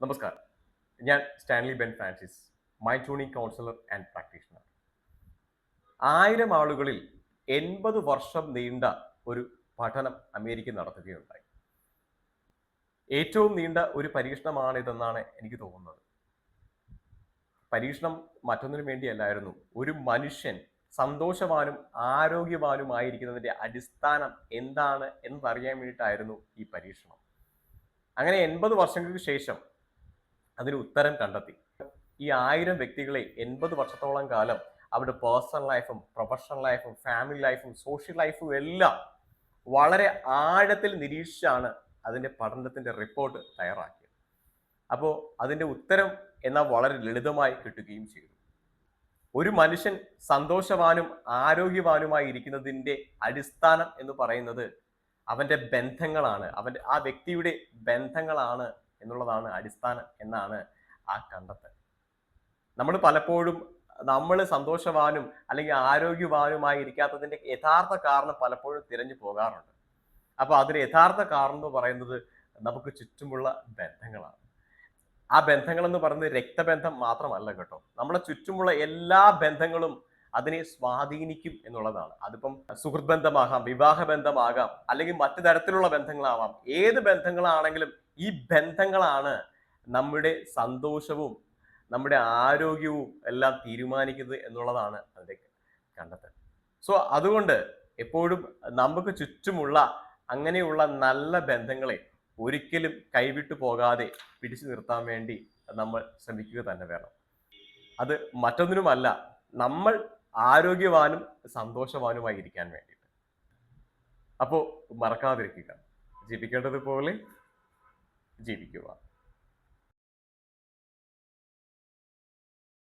നമസ്കാരം. ഞാൻ Stanley Ben Francis, mind tuning councillor and practitioner. 1000 ആളുകളിൽ 80 വർഷം നീണ്ട ഒരു പഠനം അമേരിക്ക നടത്തുകയുണ്ടായി. ഏറ്റവും നീണ്ട ഒരു പരീക്ഷണമാണിതെന്നാണ് എനിക്ക് തോന്നുന്നത്. പരീക്ഷണം മറ്റൊന്നിനു വേണ്ടിയല്ലായിരുന്നു. ഒരു മനുഷ്യൻ സന്തോഷവാനും ആരോഗ്യവാനുമായിരിക്കുന്നതിന്റെ അടിസ്ഥാനം എന്താണ് എന്നറിയാൻ വേണ്ടിയിട്ടായിരുന്നു ഈ പരീക്ഷണം. അങ്ങനെ 80 വർഷങ്ങൾക്ക് ശേഷം അതിന് ഉത്തരം കണ്ടെത്തി. ഈ 1000 വ്യക്തികളെ 80 വർഷത്തോളം കാലം അവരുടെ പേഴ്സണൽ ലൈഫും പ്രൊഫഷണൽ ലൈഫും ഫാമിലി ലൈഫും സോഷ്യൽ ലൈഫും എല്ലാം വളരെ ആഴത്തിൽ നിരീക്ഷിച്ചാണ് അതിന്റെ പഠനത്തിന്റെ റിപ്പോർട്ട് തയ്യാറാക്കിയത്. അപ്പോൾ അതിന്റെ ഉത്തരം എന്നാൽ വളരെ ലളിതമായി കിട്ടുകയും ചെയ്തു. ഒരു മനുഷ്യൻ സന്തോഷവാനും ആരോഗ്യവാനുമായി ഇരിക്കുന്നതിന്റെ അടിസ്ഥാനം എന്ന് പറയുന്നത് അവന്റെ ബന്ധങ്ങളാണ്, അവന്റെ ആ വ്യക്തിയുടെ ബന്ധങ്ങളാണ് എന്നുള്ളതാണ് അടിസ്ഥാനം എന്നാണ് ആ കണ്ടെത്തൽ. നമ്മൾ പലപ്പോഴും നമ്മൾ സന്തോഷവാനും അല്ലെങ്കിൽ ആരോഗ്യവാനുമായി ഇരിക്കാത്തതിന്റെ യഥാർത്ഥ കാരണം പലപ്പോഴും തിരഞ്ഞു പോകാറുണ്ട്. അപ്പൊ അതിന് യഥാർത്ഥ കാരണം എന്ന് പറയുന്നത് നമുക്ക് ചുറ്റുമുള്ള ബന്ധങ്ങളാണ്. ആ ബന്ധങ്ങൾ എന്ന് പറയുന്നത് രക്തബന്ധം മാത്രമല്ല കേട്ടോ. നമ്മുടെ ചുറ്റുമുള്ള എല്ലാ ബന്ധങ്ങളും അതിനെ സ്വാധീനിക്കും എന്നുള്ളതാണ്. അതിപ്പം സുഹൃത്ത് ബന്ധമാകാം, വിവാഹ ബന്ധമാകാം, അല്ലെങ്കിൽ മറ്റു തരത്തിലുള്ള ബന്ധങ്ങളാവാം. ഏത് ബന്ധങ്ങളാണെങ്കിലും ഈ ബന്ധങ്ങളാണ് നമ്മുടെ സന്തോഷവും നമ്മുടെ ആരോഗ്യവും എല്ലാം തീരുമാനിക്കുന്നത് എന്നുള്ളതാണ് അതിന്റെ കണ്ടെത്തൽ. സോ അതുകൊണ്ട് എപ്പോഴും നമുക്ക് ചുറ്റുമുള്ള അങ്ങനെയുള്ള നല്ല ബന്ധങ്ങളെ ഒരിക്കലും കൈവിട്ടു പോകാതെ പിടിച്ചു നിർത്താൻ വേണ്ടി നമ്മൾ ശ്രമിക്കുക തന്നെ വേണം. അത് മറ്റൊന്നിനുമല്ല, നമ്മൾ ആരോഗ്യവാനും സന്തോഷവാനുമായി ഇരിക്കാൻ വേണ്ടിയിട്ട്. അപ്പോൾ മറക്കാതിരിക്കുക, ജീവിക്കേണ്ടതുപോലെ ജീവിക്കുക.